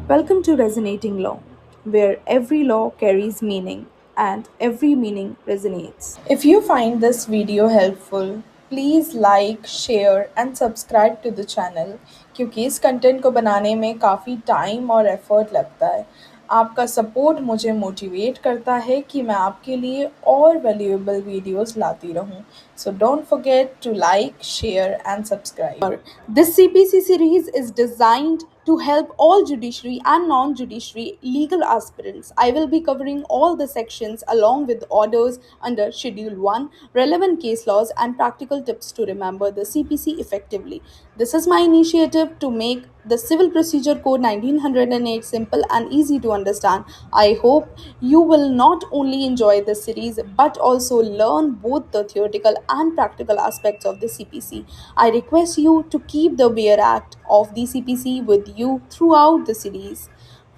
Welcome to Resonating Law, where every law carries meaning and every meaning resonates. If you find this video helpful, please like, share and subscribe to the channel क्योंकि इस content को बनाने में काफ़ी time और effort लगता है। आपका सपोर्ट मुझे मोटिवेट करता है कि मैं आपके लिए और वैल्यूएबल वीडियोस लाती रहूं। So don't forget to like, share and subscribe. This CPC series is designed to help all judiciary and non judiciary legal aspirants. I will be covering all the sections along with orders under Schedule 1, relevant case laws, and practical tips to remember the CPC effectively. This is my initiative to make the Civil Procedure Code 1908 simple and easy to understand. I hope you will not only enjoy this series but also learn both the theoretical and practical aspects of the CPC. I request you to keep the bare act of the CPC with you throughout the series.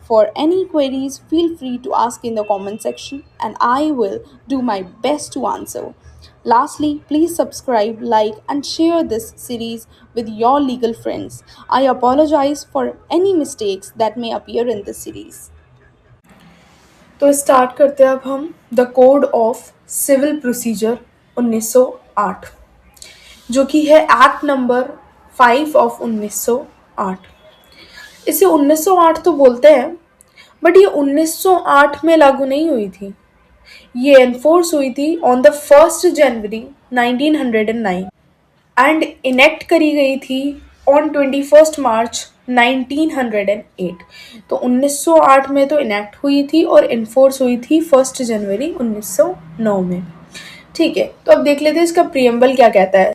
For any queries, feel free to ask in the comment section and I will do my best to answer. Lastly, please subscribe, like, and share this series with your legal friends. I apologize for any mistakes that may appear in this series. तो start करते हैं अब हम the code of civil procedure 1908 जो कि है act number 5 of 1908। इसे 1908 तो बोलते हैं बट ये 1908 में लागू नहीं हुई थी। ये एनफोर्स हुई थी on the 1 January 1909 and enact करी गई थी ऑन 21 मार्च 1908। तो 1908 में तो इनेक्ट हुई थी और इन्फोर्स हुई थी 1 जनवरी 1909 में। ठीक है, तो अब देख लेते हैं इसका प्रियम्बल क्या कहता है।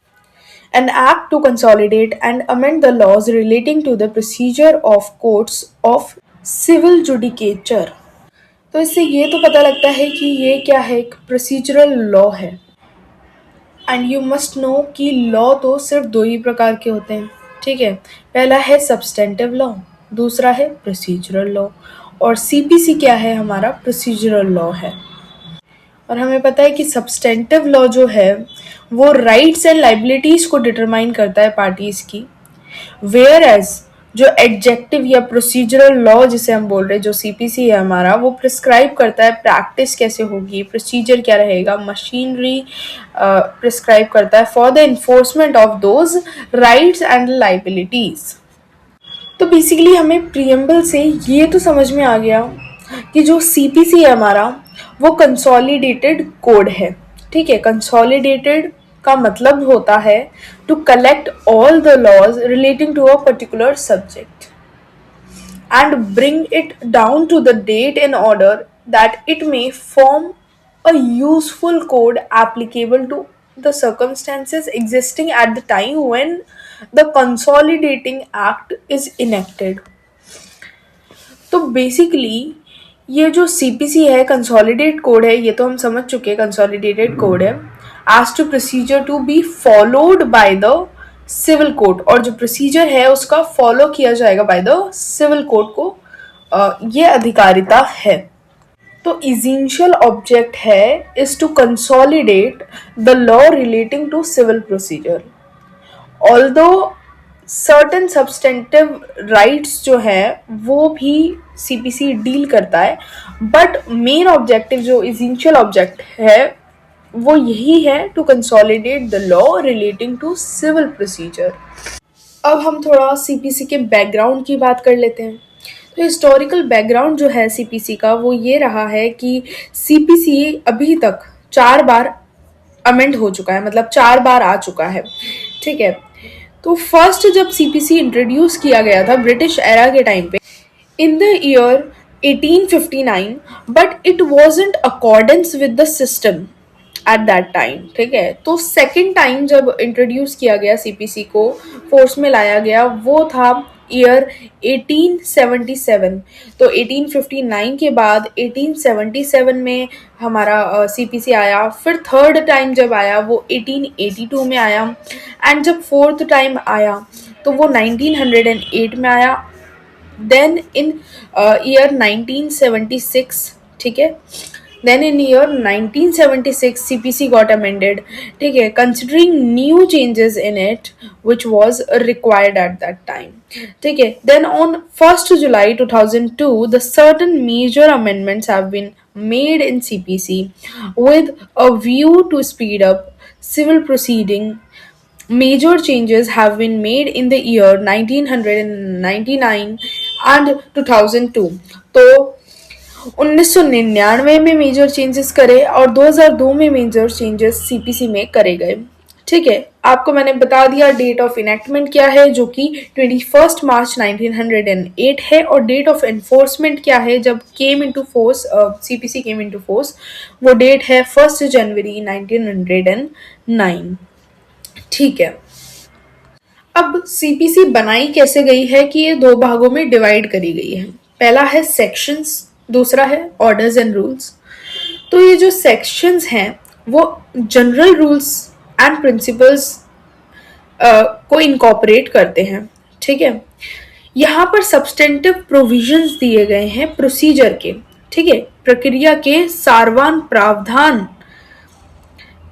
An act to consolidate and amend the laws relating to the procedure of courts of civil judicature। तो इससे ये तो पता लगता है कि ये क्या है, एक प्रोसीजरल लॉ है। एंड यू मस्ट नो कि लॉ तो सिर्फ दो ही प्रकार के होते हैं। ठीक है, पहला है सब्सटेंटिव लॉ, दूसरा है प्रोसीजरल लॉ। और सीपीसी क्या है, हमारा प्रोसीजरल लॉ है। और हमें पता है कि सब्सटेंटिव लॉ जो है वो राइट्स एंड लाइबिलिटीज को डिटरमाइन करता है पार्टीज की, वेयर एज जो एडजेक्टिव या प्रोसीजरल लॉ जिसे हम बोल रहे हैं, जो सीपीसी है हमारा, वो प्रिस्क्राइब करता है प्रैक्टिस कैसे होगी, प्रोसीजर क्या रहेगा, मशीनरी प्रिस्क्राइब करता है for the enforcement of those rights and liabilities. तो बेसिकली हमें प्रियम्बल से ये तो समझ में आ गया कि जो सीपीसी है हमारा वो कंसोलिडेटेड कोड है। ठीक है, कंसोलिडेटेड का मतलब होता है to collect all the laws relating to a particular subject and bring it down to the date in order that it may form a useful code applicable to the circumstances existing at the time when the consolidating act is enacted। तो basically ये जो CPC है, consolidate code है, ये तो हम समझ चुके हैं कंसोलिडेटेड कोड है as to procedure to be followed by the civil code. और जो प्रोसीजर है उसका फॉलो किया जाएगा बाय द सिविल कोड को, ये अधिकारिता है। तो इसेंशियल ऑब्जेक्ट है is to consolidate the law relating to civil procedure. Although certain substantive rights जो है वो भी सीपीसी डील करता है, बट मेन ऑब्जेक्टिव जो इसेंशियल ऑब्जेक्ट है वो यही है to consolidate the law relating to civil procedure. अब हम थोड़ा सीपीसी के बैकग्राउंड की बात कर लेते हैं। तो हिस्टोरिकल बैकग्राउंड जो है सीपीसी का वो ये रहा है कि सीपीसी अभी तक 4 बार अमेंड हो चुका है, मतलब 4 बार आ चुका है। ठीक है, तो फर्स्ट जब सीपीसी इंट्रोड्यूस किया गया था ब्रिटिश एरा के टाइम पे in the year 1859, but it wasn't accordance with the system at that time. ठीक है, तो सेकेंड टाइम जब इंट्रोड्यूस किया गया सीपीसी को, फोर्स में लाया गया, वो था ईयर 1877। तो 1859 के बाद 1877 में हमारा सीपीसी आया। फिर थर्ड टाइम जब आया वो 1882 में आया एंड जब फोर्थ टाइम आया तो वो 1908 में आया। देन इन ईयर 1976, ठीक है, Then in year 1976 CPC got amended, ठीक है, considering new changes in it which was required at that time, ठीक है. Then on 1st July 2002 the certain major amendments have been made in CPC with a view to speed up civil proceeding. Major changes have been made in the year 1999 and 2002. तो 1999 में major changes करे और 2002 में major changes CPC में करे गए. ठीक है, आपको मैंने बता दिया डेट ऑफ इनेक्टमेंट क्या है, जो कि 21 मार्च 1908 है, और डेट ऑफ एनफोर्समेंट क्या है जब came into force, CPC came into force, वो डेट है 1 जनवरी 1909. ठीक है, अब सीपीसी बनाई कैसे गई है कि ये दो भागों में डिवाइड करी गई है. पहला है सेक्शंस, दूसरा है ऑर्डर्स एंड रूल्स. तो ये जो सेक्शंस हैं वो जनरल रूल्स एंड प्रिंसिपल्स को इनकॉर्पोरेट करते हैं. ठीक है, यहाँ पर सब्सटेंटिव प्रोविजंस दिए गए हैं प्रोसीजर के. ठीक है, प्रक्रिया के सारवान प्रावधान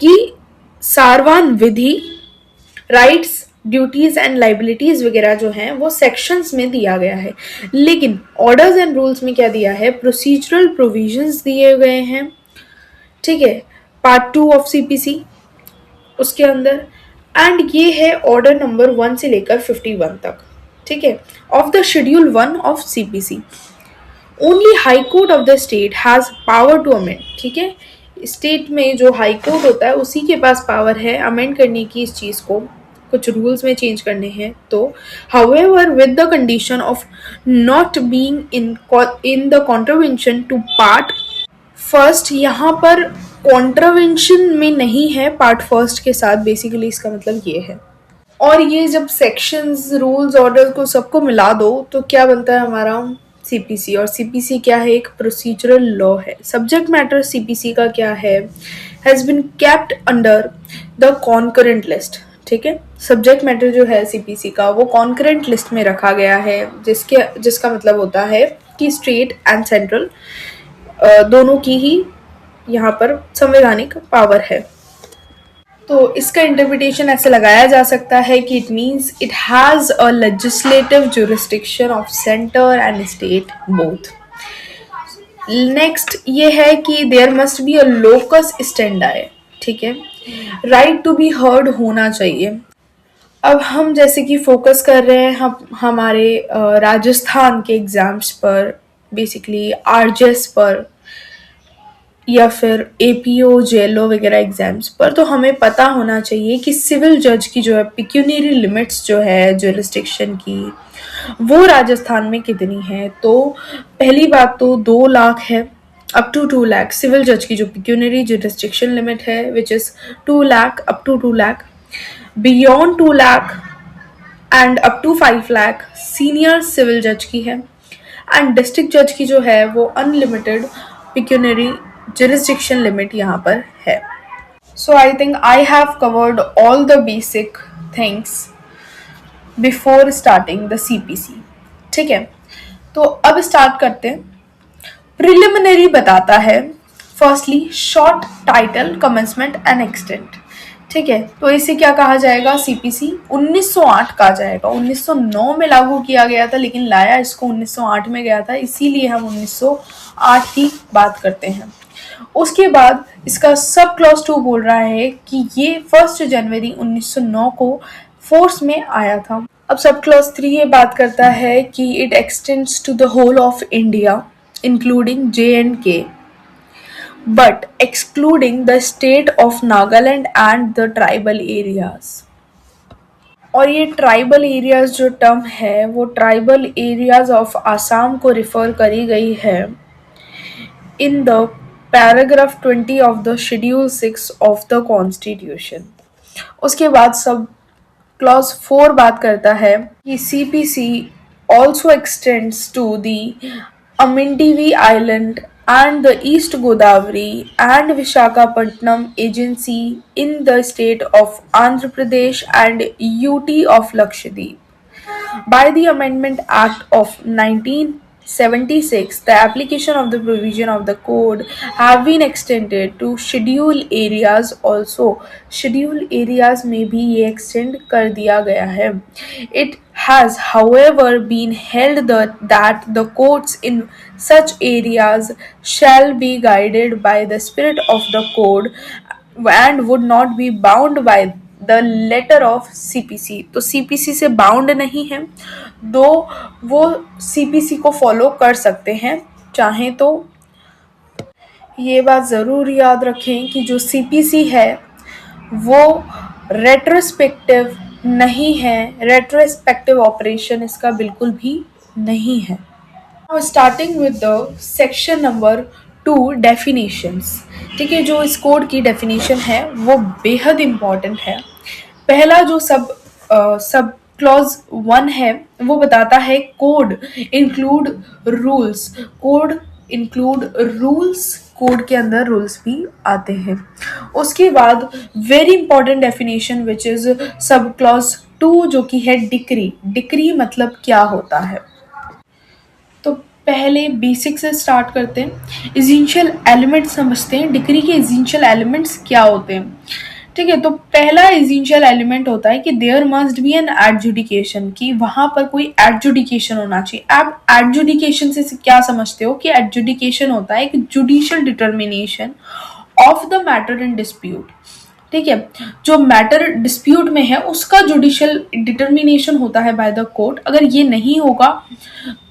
की सारवान विधि, राइट्स, ड्यूटीज एंड लाइबिलिटीज वगैरह जो हैं वो सेक्शंस में दिया गया है. लेकिन ऑर्डर्स एंड रूल्स में क्या दिया है, प्रोसीजरल प्रोविजंस दिए गए हैं. ठीक है, पार्ट 2 ऑफ सीपीसी उसके अंदर, एंड ये है ऑर्डर नंबर 1 से लेकर 51 तक. ठीक है, of the schedule 1 of CPC. Only high court of the state has power to amend. ठीक है, स्टेट में जो हाई कोर्ट होता है उसी के पास पावर है अमेंड करने की इस चीज को, कुछ रूल्स में चेंज करने हैं तो. However with the condition of not being in the contravention to part first. यहाँ पर कॉन्ट्रवेंशन में नहीं है पार्ट फर्स्ट के साथ, बेसिकली इसका मतलब ये है. और ये जब सेक्शंस, रूल्स, ऑर्डर को सबको मिला दो तो क्या बनता है हमारा सीपीसी. और सीपीसी क्या है, एक प्रोसीजरल लॉ है. सब्जेक्ट मैटर सीपीसी का क्या है, has been kept under the concurrent list. ठीक है, सब्जेक्ट मैटर जो है सीपीसी का वो कॉन्करेंट लिस्ट में रखा गया है, जिसका मतलब होता है कि स्टेट एंड सेंट्रल दोनों की ही यहाँ पर संवैधानिक पावर है. तो इसका इंटरप्रिटेशन ऐसे लगाया जा सकता है कि it means it has a legislative jurisdiction of centre and state both. Next ये है कि there must be a locus standi. ठीक है, राइट टू बी हर्ड होना चाहिए. अब हम जैसे कि फोकस कर रहे हैं हम हमारे राजस्थान के एग्जाम्स पर, बेसिकली आरजेएस पर या फिर एपीओ, जेएलओ वगैरह एग्जाम्स पर, तो हमें पता होना चाहिए कि सिविल जज की जो है पिक्यूनियरी लिमिट्स जो है जुरिस्डिक्शन की, वो राजस्थान में कितनी है. तो पहली बात तो 2 लाख है, अप टू 2 लाख सिविल जज की जो पिक्यूनियरी जुरिस्डिक्शन लिमिट है, which is 2 lakh up to 2 lakh. Beyond 2 lakh and up to 5 lakh senior civil जज की है. एंड डिस्ट्रिक्ट जज की जो है वो अनलिमिटेड पिक्यूनरी jurisdiction limit यहाँ पर है. So I think I have covered all the basic things before starting the CPC. ठीक है, तो अब स्टार्ट करते हैं. प्रिलिमिनरी बताता है firstly short title, commencement and extent. ठीक है, तो इसे क्या कहा जाएगा, सीपीसी 1908 कहा जाएगा. 1909 में लागू किया गया था लेकिन लाया इसको 1908 में गया था, इसीलिए हम 1908 की बात करते हैं. उसके बाद इसका सब क्लॉज 2 बोल रहा है कि ये 1 जनवरी 1909 को फोर्स में आया था. अब सब क्लॉज 3 ये बात करता है कि it extends to the whole of India including J&K but excluding the state of Nagaland and the tribal areas. और ये ट्राइबल एरियाज जो टर्म है वो ट्राइबल एरियाज ऑफ आसाम को रिफर करी गई है in the paragraph 20 of the schedule 6 of the constitution. उसके बाद सब क्लॉज 4 बात करता है कि CPC also extends to the Amindivi island and the East Godavari and Visakhapatnam agency in the state of Andhra Pradesh and UT of Lakshadweep by the Amendment Act of 19 76. The application of the provision of the code have been extended to schedule areas also. Schedule areas में भी ये extend कर दिया गया है. It has, however, been held that the courts in such areas shall be guided by the spirit of the code and would not be bound by the letter of CPC. तो CPC से bound नहीं है, दो वो CPC को follow कर सकते हैं चाहें तो. ये बात ज़रूर याद रखें कि जो सीपीसी है वो रेट्रोस्पेक्टिव नहीं है, रेट्रोस्पेक्टिव ऑपरेशन इसका बिल्कुल भी नहीं है. Now starting with the section number 2 definitions. ठीक है, जो इस कोड की डेफिनेशन है वो बेहद इम्पॉर्टेंट है. पहला जो सब क्लॉज 1 है वो बताता है code include rules. Code include rules, code के अंदर रूल्स भी आते हैं. उसके बाद very important definition which is sub clause 2 जो कि है डिक्री. डिक्री मतलब क्या होता है. तो पहले बेसिक से स्टार्ट करते हैं. एसेंशियल एलिमेंट समझते हैं. डिक्री के एसेंशियल एलिमेंट्स क्या होते हैं. ठीक है, तो पहला एसेंशियल एलिमेंट होता है कि there must be an adjudication, कि वहां पर कोई एडजुडिकेशन होना चाहिए. आप एडजुडिकेशन से क्या समझते हो कि एडजुडिकेशन होता है कि judicial determination of the matter in dispute. ठीक है, जो मैटर डिस्प्यूट में है उसका जुडिशियल डिटर्मिनेशन होता है बाय द कोर्ट. अगर ये नहीं होगा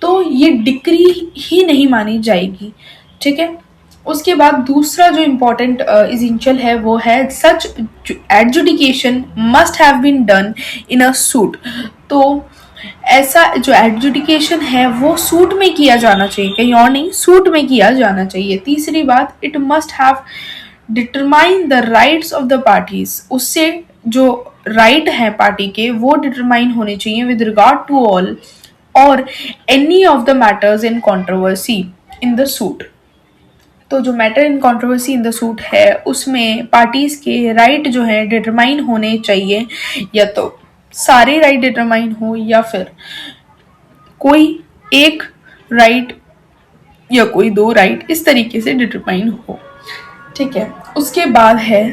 तो ये डिक्री ही नहीं मानी जाएगी. ठीक है, उसके बाद दूसरा जो इम्पोर्टेंट एसेंशियल है वो है such adjudication must have been done in a suit. तो ऐसा जो एडजुडिकेशन है वो सूट में किया जाना चाहिए, कहीं और नहीं, सूट में किया जाना चाहिए. तीसरी बात, it must have determine the rights of the parties. उससे जो राइट है पार्टी के वो डिटरमाइन होने चाहिए विद रिगार्ड टू ऑल और any of the matters in controversy in the suit. तो जो matter in controversy in the suit है उसमें पार्टीज के राइट जो है डिटरमाइन होने चाहिए, या तो सारे राइट डिटरमाइन हो या फिर कोई एक राइट या कोई दो राइट इस तरीके से डिटरमाइन हो. ठीक है, उसके बाद है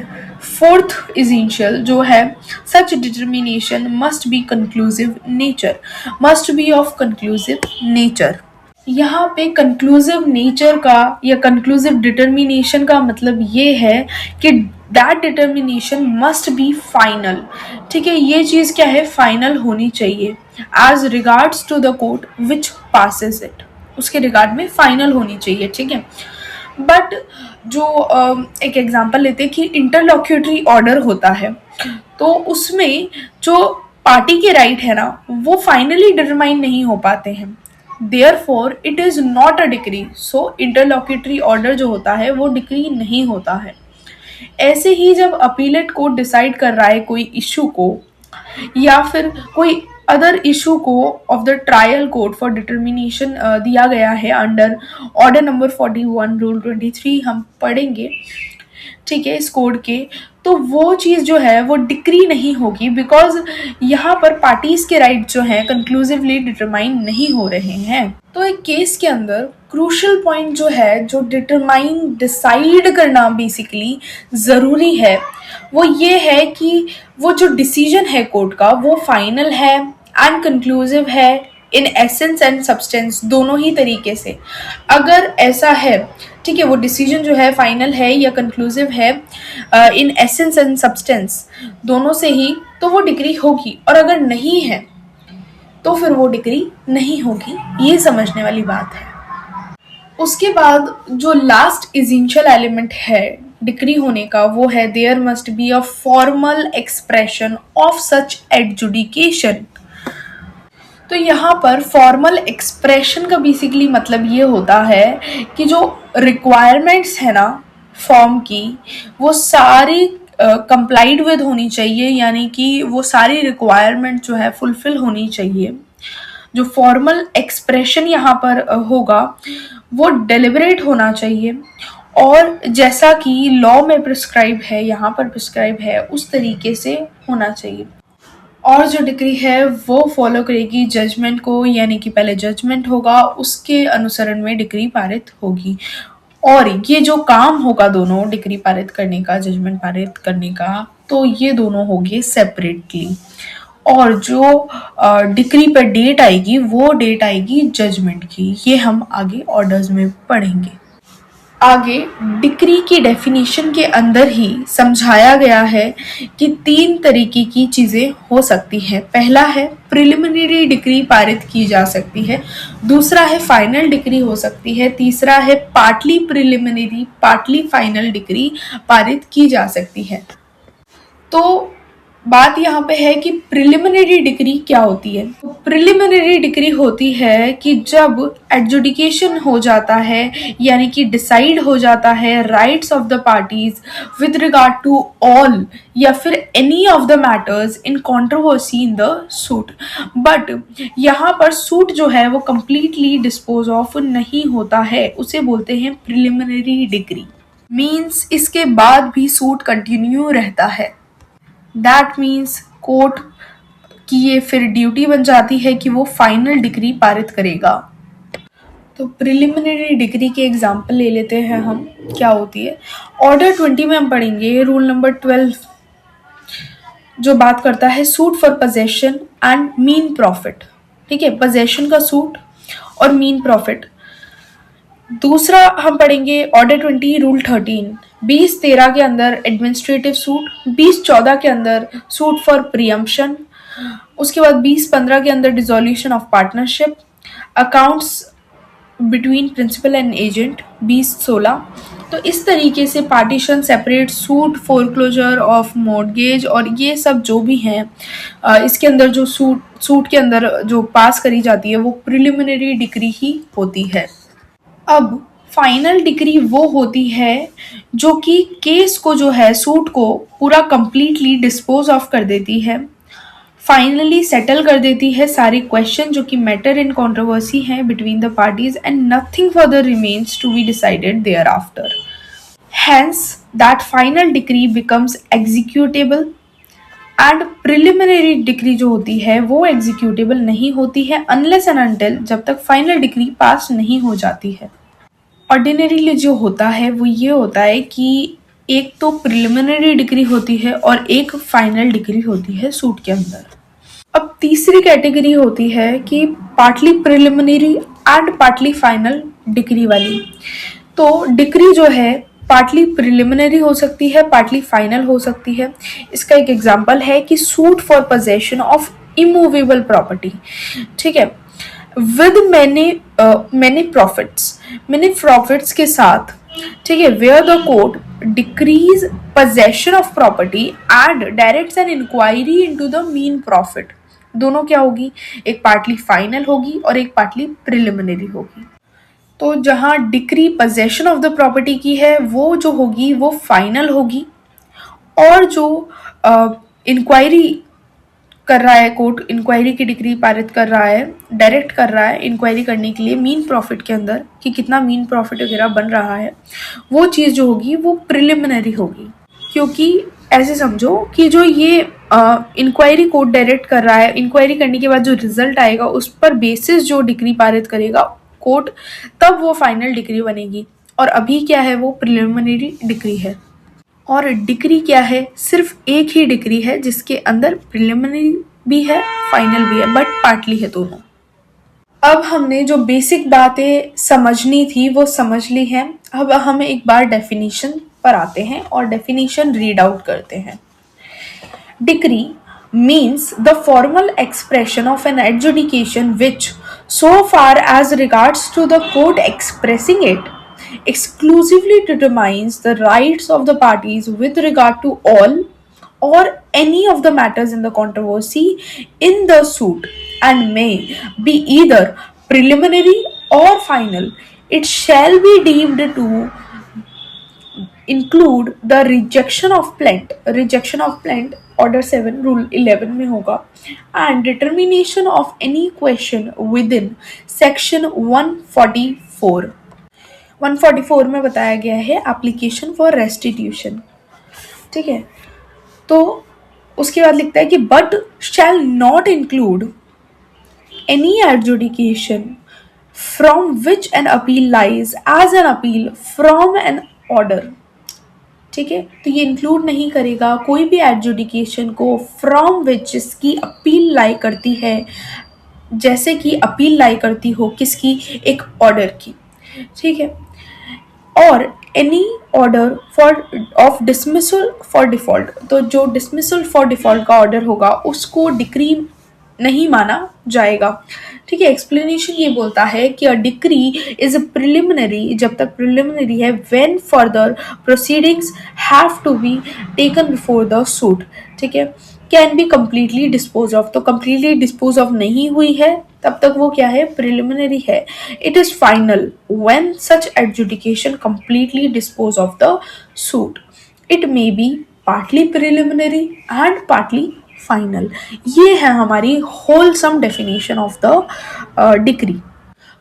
फोर्थ एसेंशियल जो है such determination must be conclusive nature. Must be of conclusive nature. यहाँ पे कंक्लूसिव नेचर का या कंक्लूसिव डिटर्मिनेशन का मतलब ये है कि that determination must be final. ठीक है, ये चीज़ क्या है, फाइनल होनी चाहिए as regards to the court which passes it. उसके रिगार्ड में फाइनल होनी चाहिए. ठीक है, बट जो एक एग्जांपल लेते हैं कि इंटरलॉक्यूटरी ऑर्डर होता है तो उसमें जो पार्टी के राइट है ना वो फाइनली डिटरमाइन नहीं हो पाते हैं. Therefore, it is not a decree. So, interlocutory order जो होता है वो डिक्री नहीं होता है. ऐसे ही जब अपीलेट कोर्ट डिसाइड कर रहा है कोई इशू को या फिर कोई अदर इशू को of the trial court for determination दिया गया है अंडर ऑर्डर नंबर 41 रूल 23 हम पढ़ेंगे. ठीक है, इस कोड के, तो वो चीज़ जो है वो डिक्री नहीं होगी बिकॉज यहाँ पर पार्टीज के राइट जो हैं कंक्लूसिवली डिटरमाइन नहीं हो रहे हैं. तो एक केस के अंदर क्रूशल पॉइंट जो है, जो डिटरमाइन डिसाइड करना बेसिकली ज़रूरी है, वो ये है कि वो जो डिसीजन है कोर्ट का वो फाइनल है एंड कंक्लूसिव है इन एसेंस एंड सब्सटेंस दोनों ही तरीके से. अगर ऐसा है, ठीक है, वो डिसीजन जो है फाइनल है या कंक्लूसिव है इन एसेंस एंड सब्सटेंस दोनों से ही, तो वो डिक्री होगी. और अगर नहीं है तो फिर वो डिक्री नहीं होगी. ये समझने वाली बात है. उसके बाद जो लास्ट एसेंशियल एलिमेंट है डिक्री होने का वो है there must be a formal expression of such adjudication. तो यहाँ पर फॉर्मल एक्सप्रेशन का बेसिकली मतलब ये होता है कि जो रिक्वायरमेंट्स है ना फॉर्म की वो सारी कंप्लाइड विद होनी चाहिए, यानी कि वो सारी रिक्वायरमेंट जो है फुलफिल होनी चाहिए. जो फॉर्मल एक्सप्रेशन यहाँ पर होगा वो डेलिबरेट होना चाहिए और जैसा कि लॉ में प्रिस्क्राइब है, यहाँ पर प्रिस्क्राइब है, उस तरीके से होना चाहिए. और जो डिक्री है वो फॉलो करेगी जजमेंट को, यानी कि पहले जजमेंट होगा उसके अनुसरण में डिक्री पारित होगी। और ये जो काम होगा दोनों डिक्री पारित करने का, जजमेंट पारित करने का, तो ये दोनों होंगे सेपरेटली। और जो डिक्री पर डेट आएगी वो डेट आएगी जजमेंट की। ये हम आगे ऑर्डर्स में पढ़ेंगे। आगे डिक्री की डेफिनेशन के अंदर ही समझाया गया है कि 3 तरीके की चीजें हो सकती हैं। पहला है प्रिलिमिनरी डिक्री पारित की जा सकती है, दूसरा है फाइनल डिक्री हो सकती है, तीसरा है partly preliminary partly final decree पारित की जा सकती है। तो बात यहाँ पे है कि प्रिलिमिनरी डिक्री क्या होती है। तो प्रिलिमिनरी डिक्री होती है कि जब एडजुडिकेशन हो जाता है, यानी कि डिसाइड हो जाता है rights of the parties with regard to all या फिर any of the matters in controversy in the suit. But यहाँ पर सूट जो है वो कंप्लीटली डिस्पोज ऑफ नहीं होता है, उसे बोलते हैं प्रिलिमिनरी डिक्री। मीन्स इसके बाद भी सूट कंटिन्यू रहता है। दैट मीन्स कोर्ट की ये फिर ड्यूटी बन जाती है कि वो फाइनल डिक्री पारित करेगा। तो प्रिलिमिनरी डिक्री के एग्जाम्पल ले लेते हैं हम, क्या होती है। ऑर्डर 20 में हम पढ़ेंगे रूल नंबर 12, जो बात करता है suit for possession and mean profit. ठीक है, पोजेशन का सूट और मीन प्रॉफिट। दूसरा हम पढ़ेंगे ऑर्डर 20 रूल 13, 2013 के अंदर एडमिनिस्ट्रेटिव सूट, 2014 के अंदर सूट फॉर प्रियम्पशन, उसके बाद 2015 के अंदर dissolution of partnership, accounts between principal and agent 2016। तो इस तरीके से partition, separate suit, foreclosure of mortgage और ये सब जो भी हैं, इसके अंदर जो सूट के अंदर जो पास करी जाती है वो प्रिलिमिनरी डिक्री ही होती है। अब फाइनल डिक्री वो होती है जो कि केस को जो है, सूट को पूरा कंप्लीटली डिस्पोज ऑफ कर देती है, फाइनली सेटल कर देती है सारे क्वेश्चन जो कि मैटर इन कंट्रोवर्सी हैं between the parties and nothing further remains to be decided thereafter. Hence, that final decree becomes executable and preliminary decree जो होती है वो एग्जीक्यूटेबल नहीं होती है अनलेस एंड अनटिल जब तक फाइनल डिक्री पास नहीं हो जाती है। ऑर्डिनरीली जो होता है वो ये होता है कि एक तो प्रिलिमिनरी डिक्री होती है और एक फाइनल डिक्री होती है सूट के अंदर। अब तीसरी कैटेगरी होती है कि partly preliminary and partly final decree वाली। तो डिक्री जो है पार्टली प्रिलिमिनरी हो सकती है, पार्टली फाइनल हो सकती है। इसका एक एग्जांपल है कि suit for possession of immovable property. ठीक है, विद मैनी प्रॉफिट्स के साथ। ठीक है, where the court decrees possession of property and directs an inquiry into the mean profit. दोनों क्या होगी, एक पार्टली फाइनल होगी और एक पार्टली प्रिलिमिनरी होगी। तो जहां decree possession of the property की है वो जो होगी वो फाइनल होगी, और जो इंक्वायरी कर रहा है, कोर्ट इंक्वायरी की डिक्री पारित कर रहा है, डायरेक्ट कर रहा है इंक्वायरी करने के लिए मीन प्रॉफिट के अंदर कि कितना मीन प्रॉफिट वगैरह बन रहा है, वो चीज़ जो होगी वो प्रिलिमिनरी होगी। क्योंकि ऐसे समझो कि जो ये इंक्वायरी कोर्ट डायरेक्ट कर रहा है, इंक्वायरी करने के बाद जो रिजल्ट आएगा उस पर बेसिस जो डिक्री पारित करेगा कोर्ट, तब वो फाइनल डिक्री बनेगी। और अभी क्या है, वो प्रिलिमिनरी डिक्री है। और डिक्री क्या है, सिर्फ एक ही डिक्री है जिसके अंदर प्रिलिमिनरी भी है, फाइनल भी है, बट पार्टली है दोनों। अब हमने जो बेसिक बातें समझनी थी वो समझ ली हैं। अब हम एक बार डेफिनेशन पर आते हैं और डेफिनेशन रीड आउट करते हैं। Decree means the formal expression of an adjudication which, so far as regards to the court expressing it, exclusively determines the rights of the parties with regard to all or any of the matters in the controversy in the suit and may be either preliminary or final. It shall be deemed to include the rejection of plaint order 7 rule 11 में होगा, and determination of any question with in section 144 में बताया गया है application for restitution. ठीक है, तो उसके बाद लिखता है कि but shall not include any adjudication from which an appeal lies as an appeal from an order। ठीक है, तो ये इंक्लूड नहीं करेगा कोई भी एडजुडिकेशन को फ्रॉम विच जिसकी अपील लाई करती है, जैसे कि अपील लाई करती हो किसकी, एक ऑर्डर की। ठीक है, और any order for of dismissal for default, तो जो डिसमिसल फॉर डिफॉल्ट का ऑर्डर होगा उसको डिक्री नहीं माना जाएगा। ठीक है, एक्सप्लेनेशन ये बोलता है कि अ डिक्री इज प्रिलिमिनरी, जब तक प्रिलिमिनरी है, when further proceedings have to be taken before the suit. ठीक है, can be completely dispose of, तो कम्प्लीटली डिस्पोज ऑफ नहीं हुई है तब तक वो क्या है, प्रिलिमिनरी है। It is final when such adjudication completely dispose of the suit. It may be partly preliminary and partly final. ये है हमारी wholesome definition of the decree.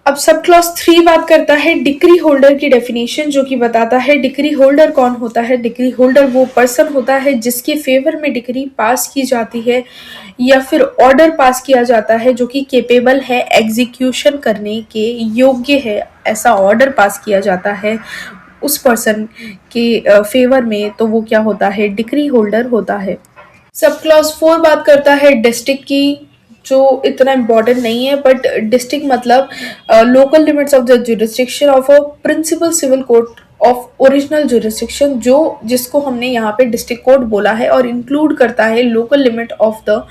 अब सब क्लॉज 3 बात करता है डिक्री होल्डर की डेफिनेशन, जो कि बताता है डिक्री होल्डर कौन होता है। डिक्री होल्डर वो पर्सन होता है जिसके फेवर में डिक्री पास की जाती है या फिर ऑर्डर पास किया जाता है, जो कि केपेबल है एग्जीक्यूशन करने के योग्य है, ऐसा ऑर्डर पास किया जाता है उस पर्सन के फेवर में, तो वो क्या होता है, डिक्री होल्डर होता है। सब क्लॉज 4 बात करता है डिस्ट्रिक्ट की, जो इतना इम्पोर्टेंट नहीं है, बट डिस्ट्रिक्ट मतलब local limits of the jurisdiction of a principal civil court of original jurisdiction, जो जिसको हमने यहाँ पे डिस्ट्रिक्ट कोर्ट बोला है, और इंक्लूड करता है local limit of the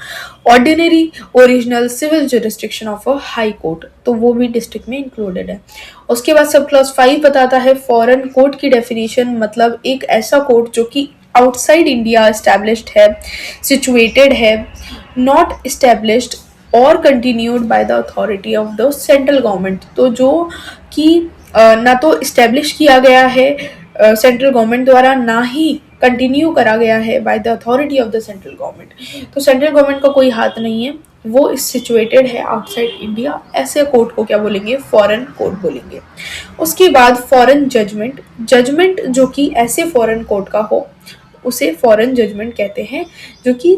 ordinary original civil jurisdiction of a high court, तो वो भी डिस्ट्रिक्ट में इंक्लूडेड है। उसके बाद सब क्लॉज 5 बताता है फॉरेन कोर्ट की डेफिनेशन, मतलब एक ऐसा कोर्ट जो कि आउटसाइड इंडिया एस्टैब्लिश्ड है, सिचुएटेड है, नॉट एस्टैब्लिश्ड और continued by the authority of the central government, तो जो कि ना तो इस्टेब्लिश किया गया है सेंट्रल गवर्नमेंट द्वारा, ना ही कंटिन्यू करा गया है by the authority of the central government, तो सेंट्रल गवर्नमेंट का कोई हाथ नहीं है, वो इस सिचुएटेड है आउटसाइड इंडिया, ऐसे कोर्ट को क्या बोलेंगे, फॉरेन कोर्ट बोलेंगे। उसके बाद फॉरेन जजमेंट, जजमेंट जो कि ऐसे फॉरेन कोर्ट का हो उसे फॉरेन जजमेंट कहते हैं, जो कि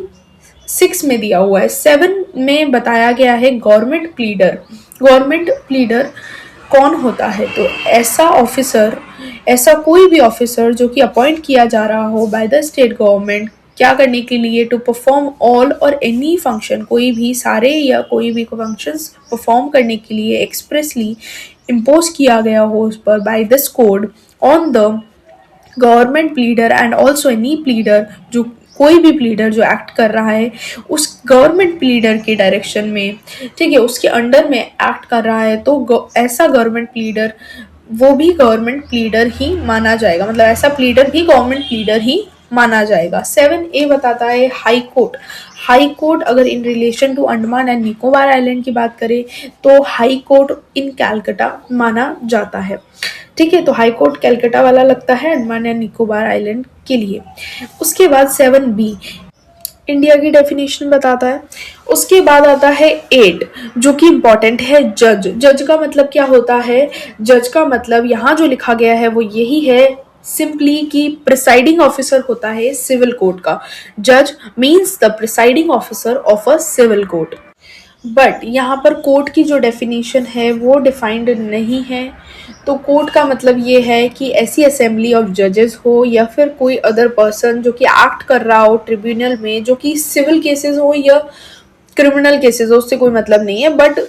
6 में दिया हुआ है। 7 में बताया गया है गवर्नमेंट प्लीडर। गवर्नमेंट प्लीडर कौन होता है, तो ऐसा ऑफिसर, ऐसा कोई भी ऑफिसर जो कि अपॉइंट किया जा रहा हो बाय द स्टेट गवर्नमेंट, क्या करने के लिए, टू परफॉर्म ऑल और एनी फंक्शन, कोई भी सारे या कोई भी फंक्शंस परफॉर्म करने के लिए एक्सप्रेसली इम्पोज किया गया हो उस पर by this code on the government pleader and also any pleader, जो कोई भी प्लीडर जो एक्ट कर रहा है उस गवर्नमेंट प्लीडर के डायरेक्शन में, ठीक है, उसके अंडर में एक्ट कर रहा है, तो ऐसा गवर्नमेंट प्लीडर, वो भी गवर्नमेंट प्लीडर ही माना जाएगा, मतलब ऐसा प्लीडर भी गवर्नमेंट प्लीडर ही माना जाएगा। 7A बताता है हाई कोर्ट। हाई कोर्ट अगर in relation to Andaman and Nicobar island की बात करें तो हाई कोर्ट इन कैलकाटा माना जाता है। ठीक है, तो हाई कोर्ट कैलकाटा वाला लगता है अंडमान एंड निकोबार आइलैंड के लिए। उसके बाद 7B इंडिया की डेफिनेशन बताता है। उसके बाद आता है 8 जो कि इम्पोर्टेंट है, जज। जज का मतलब क्या होता है, जज का मतलब यहाँ जो लिखा गया है वो यही है सिंपली कि प्रिसाइडिंग ऑफिसर होता है सिविल कोर्ट का। जज means the presiding officer of a civil court. But यहाँ पर कोर्ट की जो डेफिनेशन है वो डिफाइंड नहीं है। तो कोर्ट का मतलब ये है कि ऐसी असेंबली ऑफ जजेस हो या फिर कोई अदर पर्सन जो कि एक्ट कर रहा हो ट्रिब्यूनल में, जो कि सिविल केसेस हो या क्रिमिनल केसेस हो, उससे कोई मतलब नहीं है, बट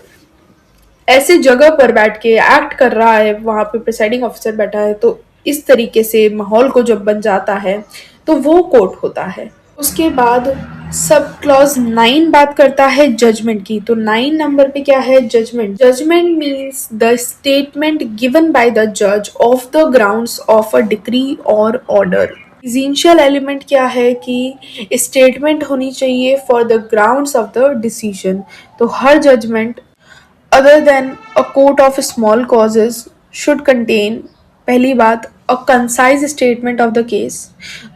ऐसे जगह पर बैठ के एक्ट कर रहा है, वहाँ पे प्रिसाइडिंग ऑफिसर बैठा है, तो इस तरीके से माहौल को जब बन जाता है तो वो कोर्ट होता है। उसके बाद सब क्लॉज 9 बात करता है जजमेंट की। तो 9 नंबर पे क्या है, judgment. Judgment means the statement given by the जज of the grounds of a decree और ऑर्डर। एसेंशियल एलिमेंट क्या है कि स्टेटमेंट होनी चाहिए for the grounds of the decision. तो हर judgment other than a court of small causes should contain, पहली बात, a concise statement of the case,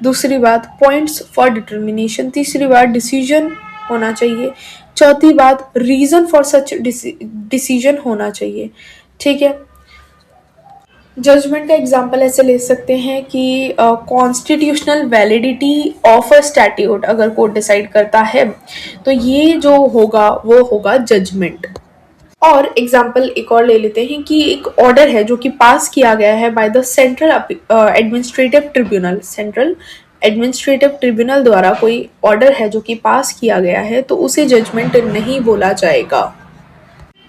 दूसरी बात points for determination, तीसरी बात decision होना चाहिए, चौथी बात reason for such decision होना चाहिए। ठीक है, जजमेंट का एग्जांपल ऐसे ले सकते हैं कि constitutional validity of a statute अगर कोर्ट डिसाइड करता है तो ये जो होगा वो होगा जजमेंट। और एग्जाम्पल एक और ले लेते हैं कि एक ऑर्डर है जो कि पास किया गया है by the central administrative tribunal. Central administrative tribunal द्वारा कोई ऑर्डर है जो कि पास किया गया है तो उसे जजमेंट नहीं बोला जाएगा।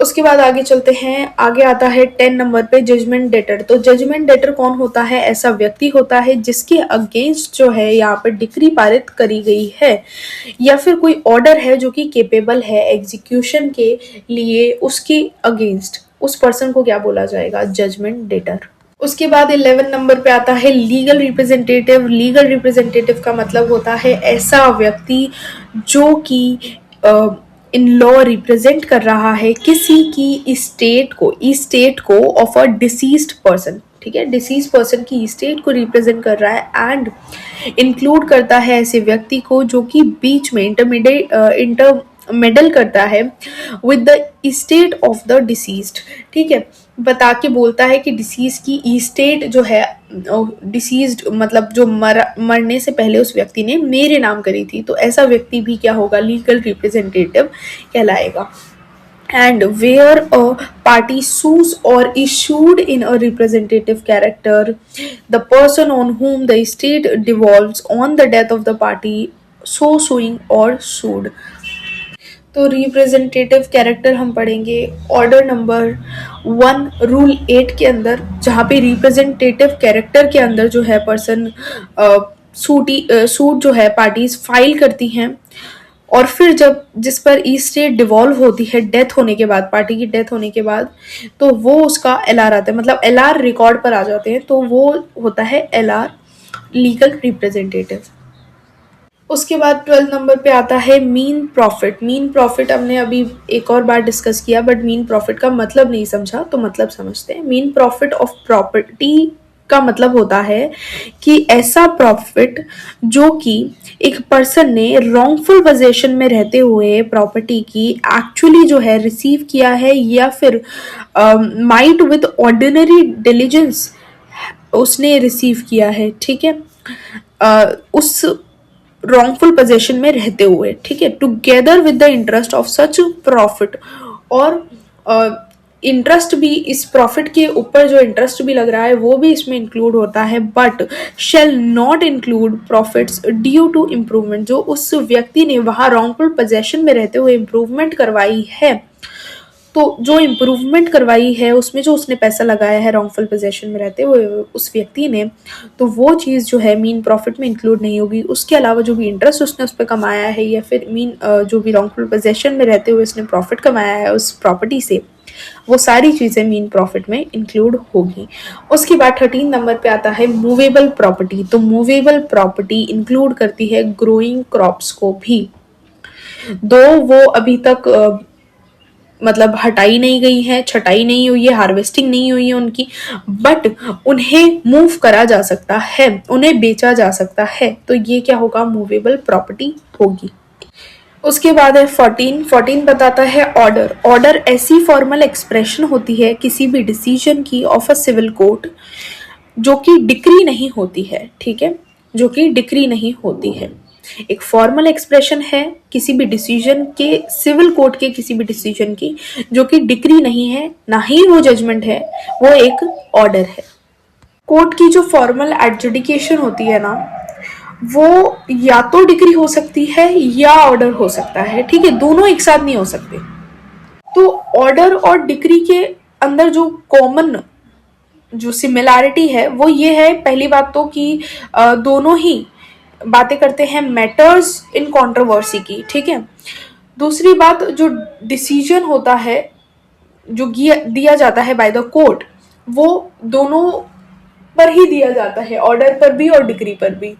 उसके बाद आगे चलते हैं, आगे आता है 10 नंबर पे जजमेंट डेटर। तो जजमेंट डेटर कौन होता है? ऐसा व्यक्ति होता है जिसके अगेंस्ट जो है यहाँ पर डिक्री पारित करी गई है या फिर कोई ऑर्डर है जो कि केपेबल है एग्जीक्यूशन के लिए, उसके अगेंस्ट उस पर्सन को क्या बोला जाएगा? Judgment debtor. उसके बाद 11 नंबर पे आता है लीगल रिप्रेजेंटेटिव। लीगल रिप्रेजेंटेटिव का मतलब होता है ऐसा व्यक्ति जो कि इन लॉ रिप्रेजेंट कर रहा है किसी की स्टेट को ऑफ अ डिसीज्ड पर्सन। ठीक है, डिसीज पर्सन की स्टेट को रिप्रेजेंट कर रहा है एंड इंक्लूड करता है ऐसे व्यक्ति को जो कि बीच में इंटरमेडल करता है with the state of the deceased. ठीक है, बता के बोलता है कि डिसीज की स्टेट जो है, डिसीज्ड मतलब जो मरने से पहले उस व्यक्ति ने मेरे नाम करी थी, तो ऐसा व्यक्ति भी क्या होगा? लीगल रिप्रेजेंटेटिव कहलाएगा। And where a party sues or issued in a representative character, the person on whom the estate devolves on the death of the party so suing or sued। तो रिप्रेजेंटेटिव कैरेक्टर हम पढ़ेंगे order number 1 rule 8 के अंदर, जहाँ पे representative character के अंदर जो है पर्सन सूट जो है पार्टीज फाइल करती हैं और फिर जब जिस पर ई स्टेट डिवॉल्व होती है डेथ होने के बाद, पार्टी की डेथ होने के बाद, तो वो उसका एलआर आता है, मतलब एलआर रिकॉर्ड पर आ जाते हैं, तो वो होता है एलआर, लीगल रिप्रेजेंटेटिव। उसके बाद 12 नंबर पे आता है मीन प्रॉफिट। मीन प्रॉफिट हमने अभी एक और बार डिस्कस किया बट मीन प्रॉफिट का मतलब नहीं समझा, तो मतलब समझते हैं। मीन प्रॉफिट ऑफ प्रॉपर्टी का मतलब होता है कि ऐसा प्रॉफिट जो कि एक पर्सन ने रॉन्गफुल पोजीशन में रहते हुए प्रॉपर्टी की एक्चुअली जो है रिसीव किया है या फिर माइट विद ऑर्डिनरी डिलीजेंस उसने रिसीव किया है। ठीक है, उस रॉन्गफुल पोजीशन में रहते हुए, ठीक है, together with the interest of such profit. और इंटरेस्ट भी, इस प्रॉफिट के ऊपर जो इंटरेस्ट भी लग रहा है वो भी इसमें इंक्लूड होता है, but shall not include profits due to improvement. जो उस व्यक्ति ने वहां रॉन्गफुल पोजीशन में रहते हुए इम्प्रूवमेंट करवाई है, तो जो इम्प्रूवमेंट करवाई है उसमें जो उसने पैसा लगाया है रॉन्गफुल पोजीशन में रहते हुए उस व्यक्ति ने, तो वो चीज़ जो है मीन प्रॉफिट में इंक्लूड नहीं होगी। उसके अलावा जो भी इंटरेस्ट उसने उस पर कमाया है या फिर जो भी रॉन्गफुल पोजीशन में रहते हुए उसने प्रॉफिट कमाया है उस प्रॉपर्टी से, वो सारी चीज़ें मीन प्रॉफिट में इंक्लूड होगी। उसके बाद 13 नंबर पे आता है मूवेबल प्रॉपर्टी। तो मूवेबल प्रॉपर्टी इंक्लूड करती है ग्रोइंग क्रॉप्स को भी, दो वो अभी तक मतलब हटाई नहीं गई है, छटाई नहीं हुई है, हार्वेस्टिंग नहीं हुई है उनकी, बट उन्हें मूव करा जा सकता है, उन्हें बेचा जा सकता है, तो ये क्या होगा? मूवेबल प्रॉपर्टी होगी। उसके बाद है 14 बताता है ऑर्डर। ऑर्डर ऐसी फॉर्मल एक्सप्रेशन होती है किसी भी डिसीजन की ऑफ अ सिविल कोर्ट जो कि डिक्री नहीं होती है। ठीक है, जो कि डिक्री नहीं होती है, एक फॉर्मल एक्सप्रेशन है किसी भी डिसीजन के, सिविल कोर्ट के किसी भी डिसीजन की जो कि डिक्री नहीं है, ना ही वो जजमेंट है, वो एक ऑर्डर है। कोर्ट की जो फॉर्मल एडजुडिकेशन होती है ना, वो या तो डिक्री हो सकती है या ऑर्डर हो सकता है। ठीक है, दोनों एक साथ नहीं हो सकते। तो ऑर्डर और डिक्री के अंदर जो कॉमन जो सिमिलैरिटी है वो ये है, पहली बात तो कि दोनों ही बातें करते हैं मैटर्स इन कंट्रोवर्सी की। ठीक है, दूसरी बात जो डिसीजन होता है जो दिया जाता है बाय द कोर्ट, वो दोनों पर ही दिया जाता है, ऑर्डर पर भी और डिग्री पर भी।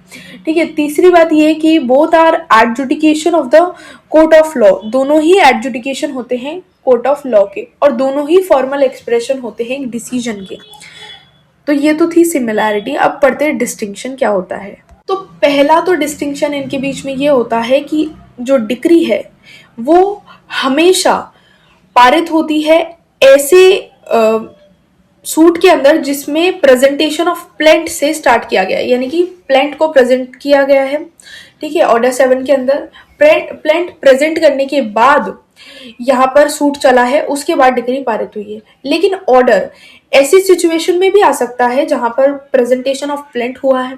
ठीक है, तीसरी बात ये कि both are adjudication of the court of law. दोनों ही एडजुडिकेशन होते हैं कोर्ट ऑफ लॉ के और दोनों ही फॉर्मल एक्सप्रेशन होते हैं डिसीजन के। तो ये तो थी सिमिलैरिटी। अब पढ़ते हैं डिस्टिंक्शन क्या होता है। तो पहला तो डिस्टिंक्शन इनके बीच में ये होता है कि जो डिक्री है वो हमेशा पारित होती है ऐसे सूट के अंदर जिसमें प्रेजेंटेशन ऑफ प्लेंट से स्टार्ट किया गया है, यानी कि प्लेंट को प्रेजेंट किया गया है। ठीक है, ऑर्डर 7 के अंदर प्लेंट प्रेजेंट करने के बाद यहाँ पर सूट चला है, उसके बाद डिग्री पारित हुई है। लेकिन ऑर्डर ऐसी सिचुएशन में भी आ सकता है जहां पर प्रेजेंटेशन ऑफ प्लेंट हुआ है।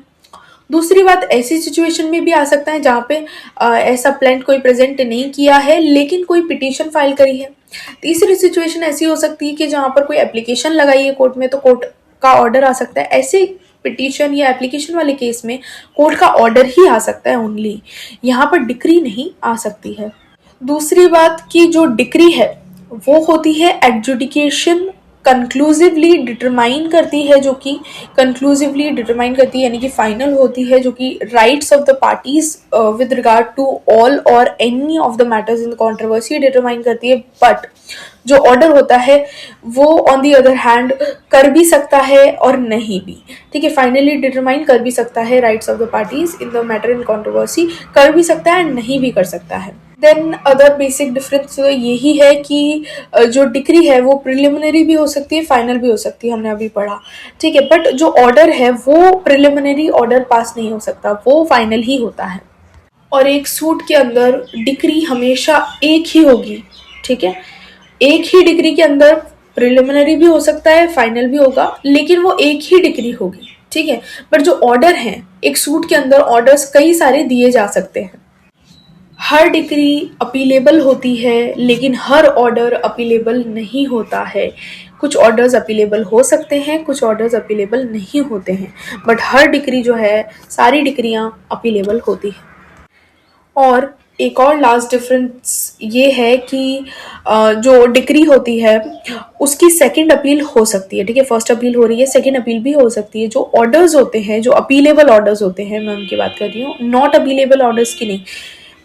दूसरी बात, ऐसी सिचुएशन में भी आ सकता है जहाँ पे ऐसा प्लेंट कोई प्रेजेंट नहीं किया है लेकिन कोई पिटीशन फाइल करी है। तीसरी सिचुएशन ऐसी हो सकती है कि जहाँ पर कोई एप्लीकेशन लगाई है कोर्ट में, तो कोर्ट का ऑर्डर आ सकता है। ऐसे पिटीशन या एप्लीकेशन वाले केस में कोर्ट का ऑर्डर ही आ सकता है ओनली, यहाँ पर डिक्री नहीं आ सकती है। दूसरी बात कि जो डिक्री है वो होती है एडजुडिकेशन कंक्लूसिवली डिटरमाइन करती है, जो कि कंक्लूसिवली डिटरमाइन करती है यानी कि फाइनल होती है, जो कि rights of the parties with regard to all और any of the matters in the controversy determine करती है। बट जो ऑर्डर होता है वो ऑन दी अदर हैंड कर भी सकता है और नहीं भी। ठीक है, फाइनली डिटरमाइन कर भी सकता है rights of the parties in the matter in controversy, कर भी सकता है नहीं भी कर सकता है। देन अदर बेसिक डिफरेंस यही है कि जो डिक्री है वो प्रिलिमिनरी भी हो सकती है, फाइनल भी हो सकती है, हमने अभी पढ़ा। ठीक है, बट जो ऑर्डर है वो प्रिलिमिनरी ऑर्डर पास नहीं हो सकता, वो फाइनल ही होता है। और एक सूट के अंदर डिक्री हमेशा एक ही होगी। ठीक है, एक ही डिग्री के अंदर प्रिलिमिनरी भी हो सकता है, फाइनल भी होगा, लेकिन वो एक ही डिग्री होगी। ठीक है, बट जो ऑर्डर है, एक सूट के अंदर ऑर्डर्स कई सारे दिए जा सकते हैं। हर डिग्री अपीलेबल होती है लेकिन हर ऑर्डर अपीलेबल नहीं होता है। कुछ ऑर्डर्स अपीलेबल हो सकते हैं, कुछ ऑर्डर्स अपीलेबल नहीं होते हैं, बट हर डिग्री जो है, सारी डिग्रियां अपीलेबल होती हैं। और एक और लास्ट डिफरेंस ये है कि जो डिक्री होती है उसकी सेकंड अपील हो सकती है। ठीक है, फर्स्ट अपील हो रही है, सेकंड अपील भी हो सकती है। जो ऑर्डर्स होते हैं, जो अपीलेबल ऑर्डर्स होते हैं, मैं उनकी बात कर रही हूँ, नॉट अपीलेबल ऑर्डर्स की नहीं।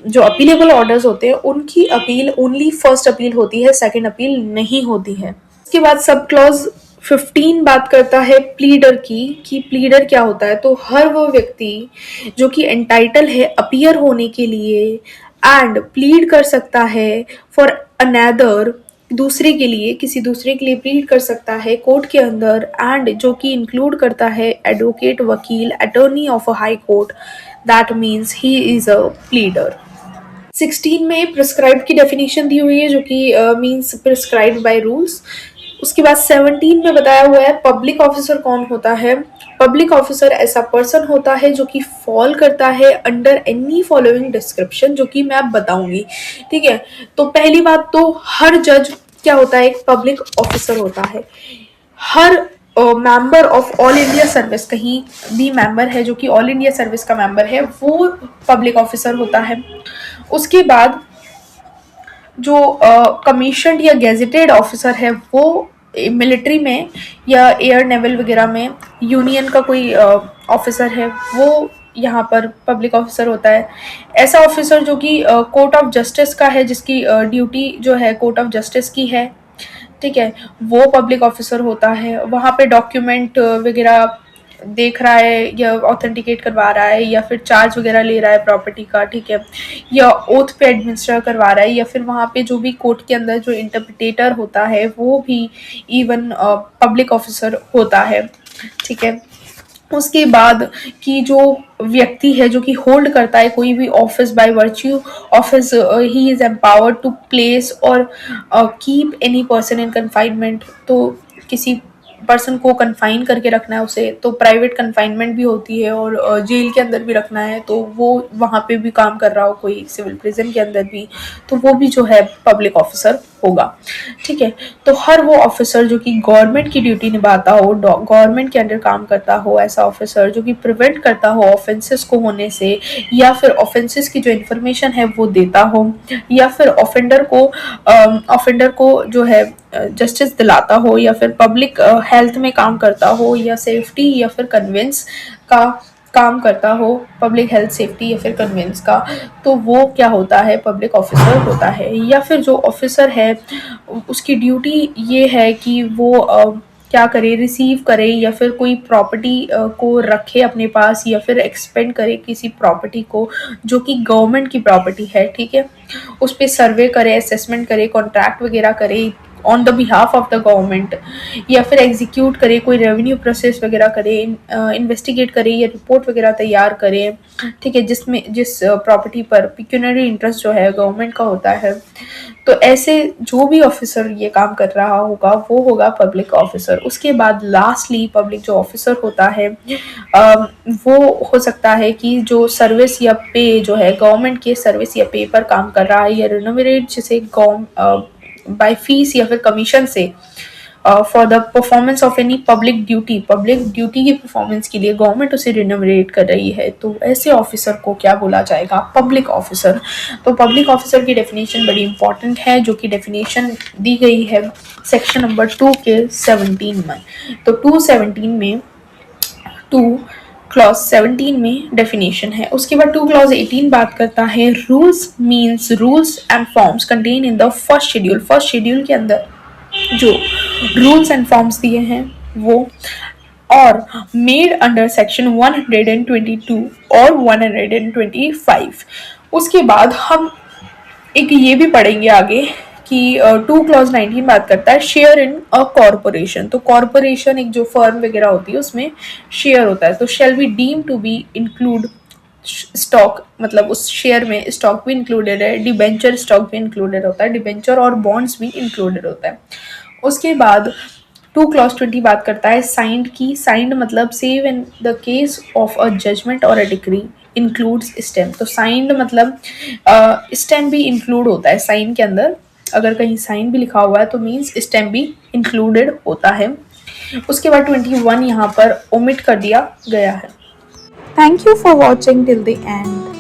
जो अपीलेबल ऑर्डर्स होते हैं उनकी अपील ओनली फर्स्ट अपील होती है, सेकंड अपील नहीं होती है। उसके बाद सब क्लॉज 15 बात करता है प्लीडर की, कि प्लीडर क्या होता है। तो हर वो व्यक्ति जो कि एंटाइटल है अपीयर होने के लिए एंड प्लीड कर सकता है फॉर अनदर, दूसरे के लिए, किसी दूसरे के लिए प्लीड कर सकता है कोर्ट के अंदर, एंड जो कि इंक्लूड करता है एडवोकेट, वकील, attorney of a high court, that means he is a pleader. 16 में प्रिस्क्राइब्ड की डेफिनेशन दी हुई है, जो कि मीन्स प्रिस्क्राइब्ड बाय रूल्स। उसके बाद 17 में बताया हुआ है पब्लिक ऑफिसर कौन होता है। पब्लिक ऑफिसर ऐसा पर्सन होता है जो कि फॉल करता है अंडर एनी फॉलोइंग डिस्क्रिप्शन, जो कि मैं अब बताऊंगी। ठीक है, तो पहली बात तो हर जज क्या होता है, एक पब्लिक ऑफिसर होता है। हर member of all India service, कहीं भी मेंबर है जो कि ऑल इंडिया सर्विस का मेंबर है, वो पब्लिक ऑफिसर होता है। उसके बाद जो कमीशन्ड या गेजेटेड ऑफिसर है वो मिलिट्री में या एयर नेवल वगैरह में यूनियन का कोई ऑफिसर है, वो यहाँ पर पब्लिक ऑफिसर होता है। ऐसा ऑफिसर जो कि कोर्ट ऑफ जस्टिस का है, जिसकी ड्यूटी जो है कोर्ट ऑफ जस्टिस की है। ठीक है, वो पब्लिक ऑफिसर होता है। वहाँ पे डॉक्यूमेंट वगैरह देख रहा है या ऑथेंटिकेट करवा रहा है या फिर चार्ज वगैरह ले रहा है प्रॉपर्टी का। ठीक है, या ओथ पे एडमिनिस्टर करवा रहा है, या फिर वहाँ पे जो भी कोर्ट के अंदर जो इंटरप्रिटेटर होता है वो भी इवन पब्लिक ऑफिसर होता है। ठीक है, उसके बाद कि जो व्यक्ति है जो कि होल्ड करता है कोई भी office by virtue office, he is empowered to place और keep any person in confinement. तो किसी पर्सन को कन्फाइन करके रखना है उसे, तो प्राइवेट कन्फाइनमेंट भी होती है, और जेल के अंदर भी रखना है, तो वो वहाँ पे भी काम कर रहा हो कोई सिविल प्रिजन के अंदर भी, तो वो भी जो है पब्लिक ऑफिसर होगा। ठीक है, तो हर वो ऑफिसर जो कि गवर्नमेंट की ड्यूटी निभाता हो, गवर्नमेंट के अंडर काम करता हो, ऐसा ऑफिसर जो कि प्रिवेंट करता हो ऑफेंसेस को होने से, या फिर ऑफेंसेस की जो इन्फॉर्मेशन है वो देता हो, या फिर ऑफेंडर को जो है जस्टिस दिलाता हो, या फिर पब्लिक हेल्थ में काम करता हो, या सेफ्टी या फिर कन्विंस का काम करता हो, पब्लिक हेल्थ, सेफ्टी या फिर कन्विंस का, तो वो क्या होता है, पब्लिक ऑफिसर होता है। या फिर जो ऑफिसर है उसकी ड्यूटी ये है कि वो क्या करे, रिसीव करे या फिर कोई प्रॉपर्टी को रखे अपने पास, या फिर एक्सपेंड करे किसी प्रॉपर्टी को जो कि गवर्नमेंट की प्रॉपर्टी है। ठीक है, उस पर सर्वे करे, असेसमेंट करे, कॉन्ट्रैक्ट वगैरह करे, on the behalf of the government, या फिर एग्जीक्यूट करे, कोई रेवेन्यू प्रोसेस वगैरह करे, इन्वेस्टिगेट करे या रिपोर्ट वगैरह तैयार करे, ठीक है, जिस प्रॉपर्टी पर पिक्यूनरी इंटरेस्ट जो है गवर्नमेंट का होता है। तो ऐसे जो भी ऑफिसर ये काम कर रहा होगा वो होगा पब्लिक ऑफिसर। उसके बाद लास्टली पब्लिक जो ऑफिसर होता है वो हो सकता है कि जो सर्विस या पे जो है गवर्नमेंट के सर्विस या पे पर काम कर रहा है, या रिनोवेट जिसे बाय फीस या फिर कमीशन से for the performance of any public duty की परफॉर्मेंस के लिए गवर्नमेंट उसे रिनोवेट कर रही है, तो ऐसे ऑफिसर को क्या बोला जाएगा? Public officer. तो पब्लिक ऑफिसर की डेफिनेशन बड़ी इंपॉर्टेंट है, जो कि डेफिनेशन दी गई है सेक्शन नंबर 2 के 17 में। तो 217 में 2 क्लॉज 17 में डेफिनेशन है। उसके बाद 2 क्लॉज 18 बात करता है rules means rules and forms contain in the first schedule. First schedule के अंदर जो रूल्स एंड फॉर्म्स दिए हैं वो, और मेड अंडर सेक्शन 122 और 125। उसके बाद हम एक ये भी पढ़ेंगे आगे कि 2 क्लॉज 19 बात करता है शेयर इन अ कॉर्पोरेशन। तो कॉर्पोरेशन एक जो फर्म वगैरह होती है उसमें शेयर होता है, तो shall be deem to be include stock, मतलब उस शेयर में स्टॉक भी इंक्लूडेड है, डिबेंचर स्टॉक भी इंक्लूडेड होता है, डिबेंचर और बॉन्ड्स भी इंक्लूडेड होता है। उसके बाद 2 क्लॉज 20 बात करता है साइंड की। साइंड मतलब save in the case of a judgment और अ डिक्री इंक्लूड्स स्टैम्प। तो साइंड मतलब स्टैम्प भी इंक्लूड होता है साइन के अंदर, अगर कहीं साइन भी लिखा हुआ है तो मीन्स स्टैम्प भी इंक्लूडेड होता है। उसके बाद 21 यहाँ पर ओमिट कर दिया गया है। Thank you for watching till the end.